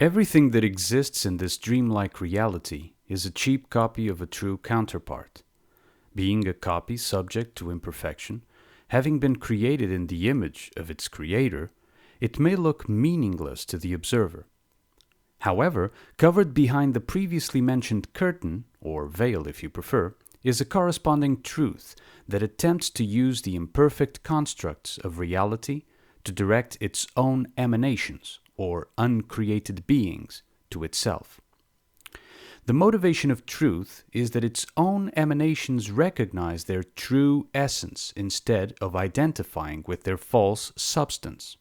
Everything that exists in this dreamlike reality is a cheap copy of a true counterpart. Being a copy subject to imperfection, having been created in the image of its creator, it may look meaningless to the observer. However, covered behind the previously mentioned curtain, or veil if you prefer, is a corresponding truth that attempts to use the imperfect constructs of reality to direct its own emanations, or uncreated beings, to itself. The motivation of truth is that its own emanations recognize their true essence instead of identifying with their false substance.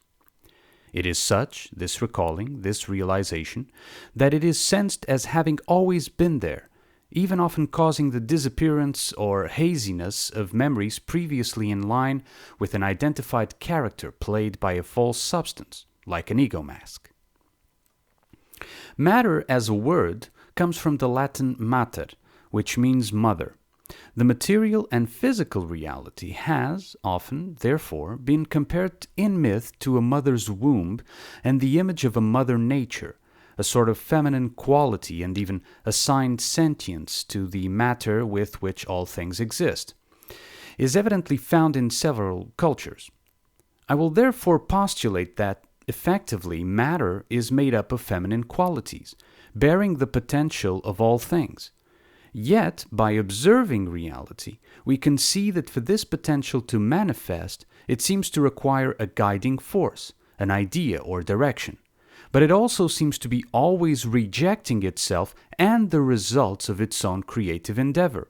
It is such, this recalling, this realization, that it is sensed as having always been there, even often causing the disappearance or haziness of memories previously in line with an identified character played by a false substance, like an ego mask. Matter as a word comes from the Latin mater, which means mother. The material and physical reality has, often, therefore, been compared in myth to a mother's womb and the image of a mother nature, a sort of feminine quality and even assigned sentience to the matter with which all things exist, is evidently found in several cultures. I will therefore postulate that, effectively, matter is made up of feminine qualities, bearing the potential of all things. Yet, by observing reality, we can see that for this potential to manifest, it seems to require a guiding force, an idea or direction. But it also seems to be always rejecting itself and the results of its own creative endeavor.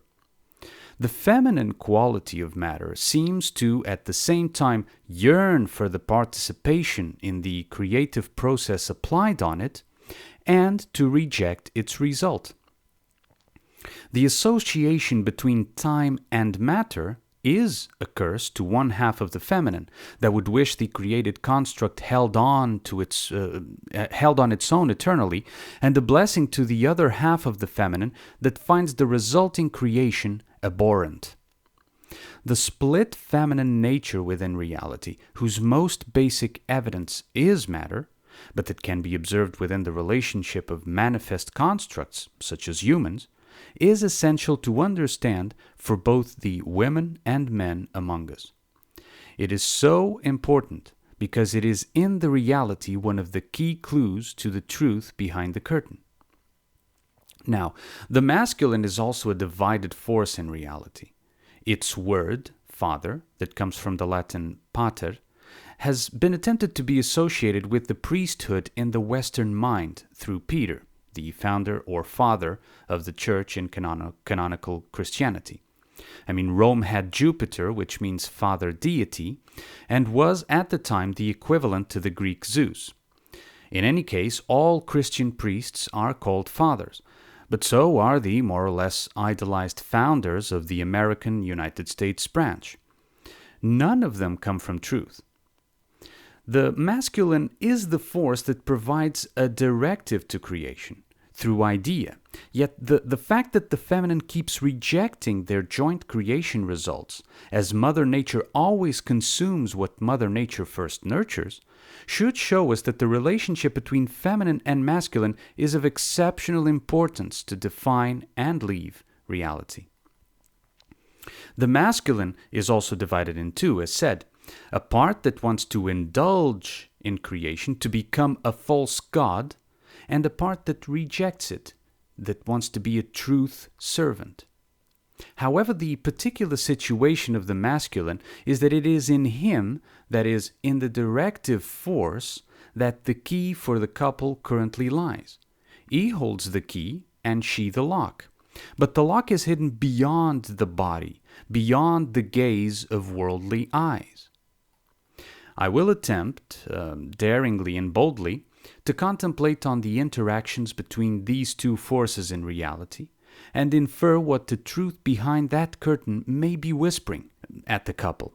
The feminine quality of matter seems to, at the same time, yearn for the participation in the creative process applied on it, and to reject its result. The association between time and matter is a curse to one half of the feminine that would wish the created construct held on its own eternally, and a blessing to the other half of the feminine that finds the resulting creation abhorrent. The split feminine nature within reality, whose most basic evidence is matter, but that can be observed within the relationship of manifest constructs, such as humans, is essential to understand for both the women and men among us. It is so important because it is in the reality one of the key clues to the truth behind the curtain. Now, the masculine is also a divided force in reality. Its word, father, that comes from the Latin pater, has been attempted to be associated with the priesthood in the Western mind through Peter, the founder or father of the church in canonical Christianity. Rome had Jupiter, which means father deity, and was at the time the equivalent to the Greek Zeus. In any case, all Christian priests are called fathers, but so are the more or less idolized founders of the American United States branch. None of them come from truth. The masculine is the force that provides a directive to creation through idea, yet the fact that the feminine keeps rejecting their joint creation results, as Mother Nature always consumes what Mother Nature first nurtures, should show us that the relationship between feminine and masculine is of exceptional importance to define and leave reality. The masculine is also divided in two, as said, a part that wants to indulge in creation to become a false god, and a part that rejects it, that wants to be a truth servant. However, the particular situation of the masculine is that it is in him, that is, in the directive force, that the key for the couple currently lies. He holds the key and she the lock. But the lock is hidden beyond the body, beyond the gaze of worldly eyes. I will attempt, daringly and boldly, to contemplate on the interactions between these two forces in reality, and infer what the truth behind that curtain may be whispering at the couple.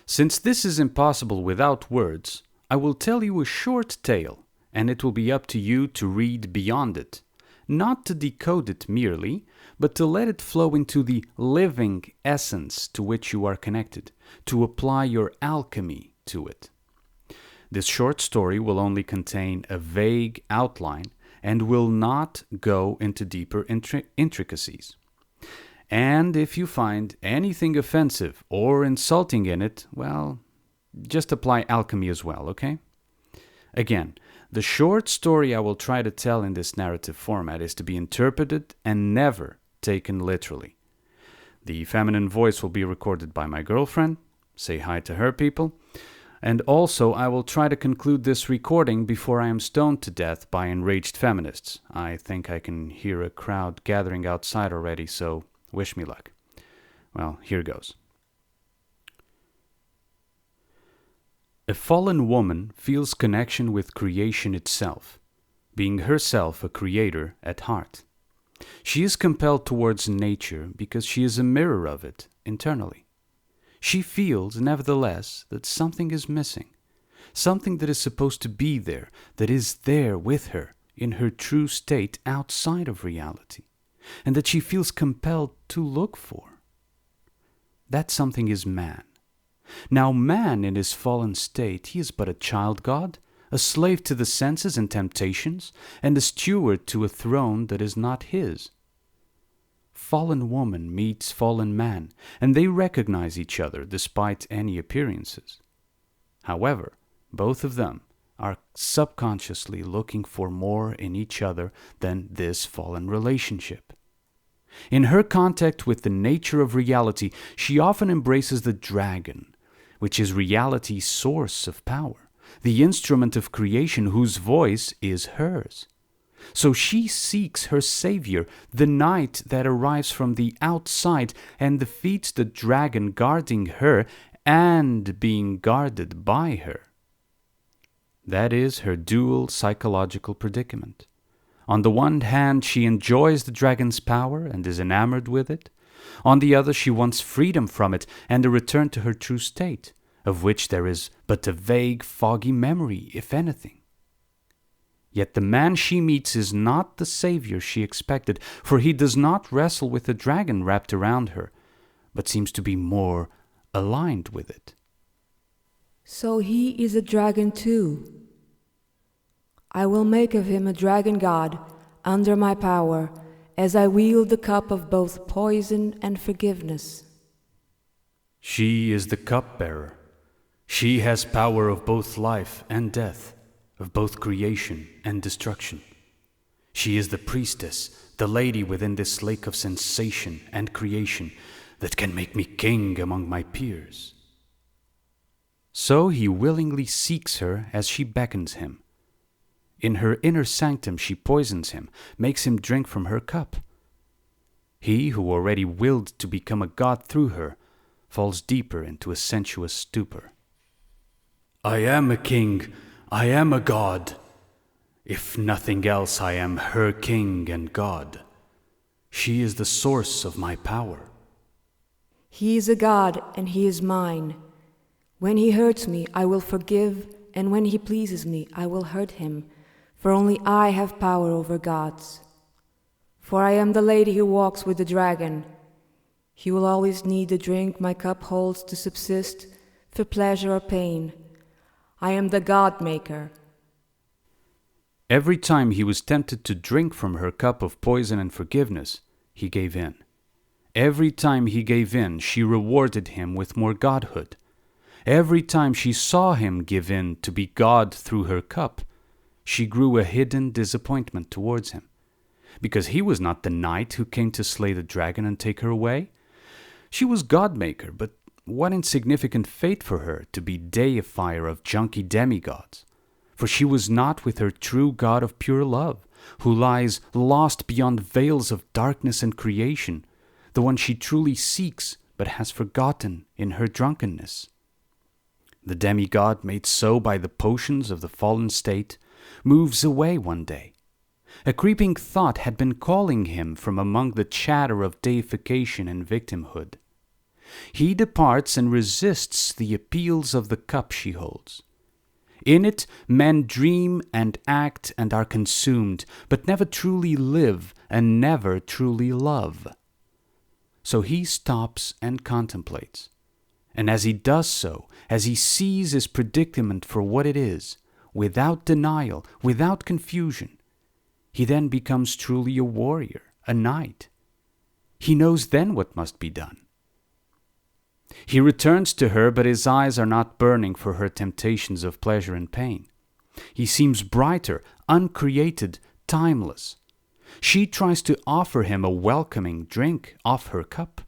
Since this is impossible without words, I will tell you a short tale, and it will be up to you to read beyond it, not to decode it merely, but to let it flow into the living essence to which you are connected, to apply your alchemy to it. This short story will only contain a vague outline and will not go into deeper intricacies. And if you find anything offensive or insulting in it, well, just apply alchemy as well, okay? Again, the short story I will try to tell in this narrative format is to be interpreted and never taken literally. The feminine voice will be recorded by my girlfriend. Say hi to her, people. And also, I will try to conclude this recording before I am stoned to death by enraged feminists. I think I can hear a crowd gathering outside already, so wish me luck. Well, here goes. A fallen woman feels connection with creation itself, being herself a creator at heart. She is compelled towards nature because she is a mirror of it internally. She feels, nevertheless, that something is missing, something that is supposed to be there, that is there with her in her true state outside of reality, and that she feels compelled to look for. That something is man. Now man in his fallen state, he is but a child god, a slave to the senses and temptations, and a steward to a throne that is not his. Fallen woman meets fallen man, and they recognize each other despite any appearances. However, both of them are subconsciously looking for more in each other than this fallen relationship. In her contact with the nature of reality, she often embraces the dragon, which is reality's source of power, the instrument of creation whose voice is hers. So she seeks her savior, the knight that arrives from the outside and defeats the dragon guarding her and being guarded by her. That is her dual psychological predicament. On the one hand, she enjoys the dragon's power and is enamored with it. On the other, she wants freedom from it and a return to her true state, of which there is but a vague, foggy memory, if anything. Yet the man she meets is not the savior she expected, for he does not wrestle with the dragon wrapped around her, but seems to be more aligned with it. So he is a dragon too. I will make of him a dragon god under my power, as I wield the cup of both poison and forgiveness. She is the cupbearer. She has power of both life and death, of both creation and destruction. She is the priestess, the lady within this lake of sensation and creation that can make me king among my peers. So he willingly seeks her as she beckons him. In her inner sanctum she poisons him, makes him drink from her cup. He who already willed to become a god through her falls deeper into a sensuous stupor. I am a king, I am a god. If nothing else, I am her king and god. She is the source of my power. He is a god and he is mine. When he hurts me, I will forgive, and when he pleases me, I will hurt him, for only I have power over gods. For I am the lady who walks with the dragon. He will always need the drink my cup holds to subsist, for pleasure or pain. I am the God-maker. Every time he was tempted to drink from her cup of poison and forgiveness, he gave in. Every time he gave in, she rewarded him with more godhood. Every time she saw him give in to be God through her cup, she grew a hidden disappointment towards him. Because he was not the knight who came to slay the dragon and take her away. She was God-maker, but what insignificant fate for her to be deifier of junky demigods. For she was not with her true God of pure love, who lies lost beyond veils of darkness and creation, the one she truly seeks but has forgotten in her drunkenness. The demigod, made so by the potions of the fallen state, moves away one day. A creeping thought had been calling him from among the chatter of deification and victimhood. He departs and resists the appeals of the cup she holds. In it, men dream and act and are consumed, but never truly live and never truly love. So he stops and contemplates, And as he does so, as he sees his predicament for what it is, without denial, without confusion, he then becomes truly a warrior, a knight. He knows then what must be done. He returns to her, but his eyes are not burning for her temptations of pleasure and pain. He seems brighter, uncreated, timeless. She tries to offer him a welcoming drink off her cup.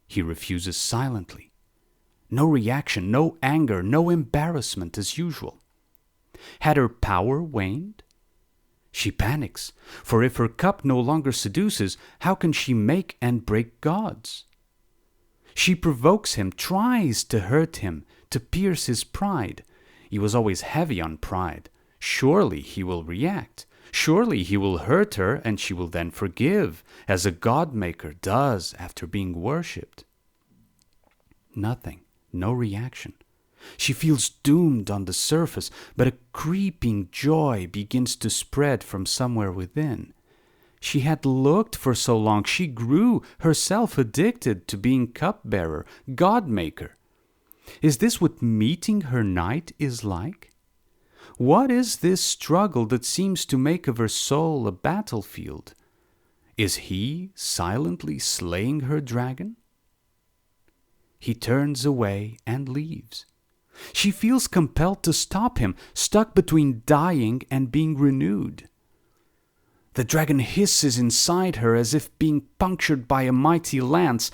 He refuses silently. No reaction, no anger, no embarrassment as usual. Had her power waned? She panics, for if her cup no longer seduces, how can she make and break gods? She provokes him, tries to hurt him, to pierce his pride. He was always heavy on pride. Surely he will react. Surely he will hurt her, and she will then forgive, as a god-maker does after being worshipped. Nothing, no reaction. She feels doomed on the surface, but a creeping joy begins to spread from somewhere within. She had looked for so long, she grew herself addicted to being cupbearer, god-maker. Is this what meeting her knight is like? What is this struggle that seems to make of her soul a battlefield? Is he silently slaying her dragon? He turns away and leaves. She feels compelled to stop him, stuck between dying and being renewed. The dragon hisses inside her as if being punctured by a mighty lance,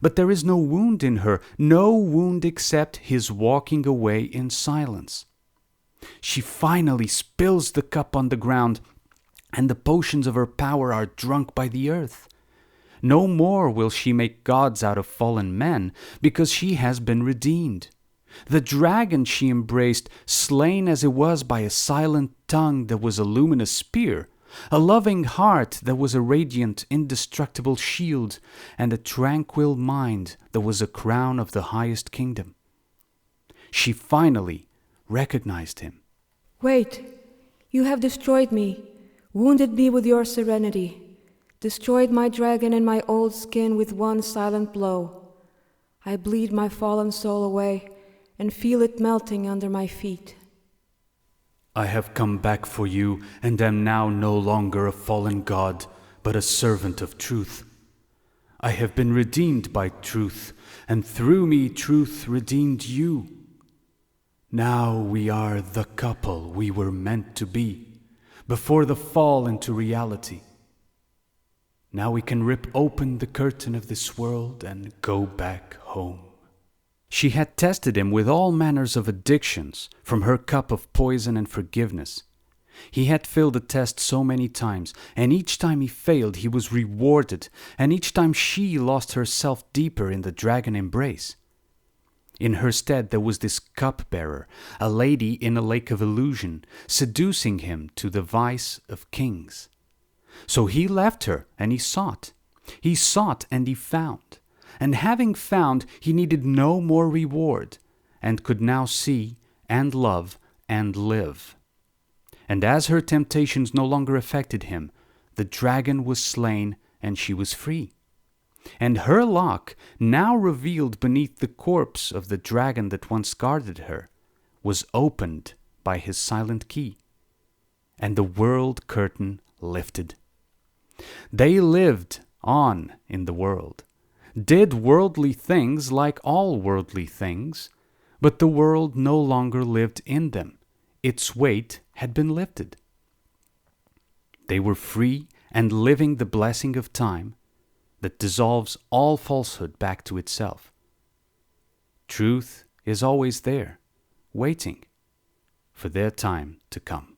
but there is no wound in her, no wound except his walking away in silence. She finally spills the cup on the ground, and the potions of her power are drunk by the earth. No more will she make gods out of fallen men, because she has been redeemed. The dragon she embraced, slain as it was by a silent tongue that was a luminous spear, a loving heart that was a radiant, indestructible shield, and a tranquil mind that was a crown of the highest kingdom. She finally recognized him. Wait, you have destroyed me, wounded me with your serenity, destroyed my dragon and my old skin with one silent blow. I bleed my fallen soul away and feel it melting under my feet. I have come back for you, and am now no longer a fallen god, but a servant of truth. I have been redeemed by truth, and through me truth redeemed you. Now we are the couple we were meant to be, before the fall into reality. Now we can rip open the curtain of this world and go back home. She had tested him with all manners of addictions, from her cup of poison and forgiveness. He had failed the test so many times, and each time he failed he was rewarded, and each time she lost herself deeper in the dragon embrace. In her stead there was this cupbearer, a lady in a lake of illusion, seducing him to the vice of kings. So he left her, and he sought. He sought, and he found. And having found, he needed no more reward, and could now see and love and live. And as her temptations no longer affected him, the dragon was slain, and she was free. And her lock, now revealed beneath the corpse of the dragon that once guarded her, was opened by his silent key, and the world curtain lifted. They lived on in the world, did worldly things like all worldly things, but the world no longer lived in them. Its weight had been lifted. They were free and living the blessing of time that dissolves all falsehood back to itself. Truth is always there, waiting for their time to come.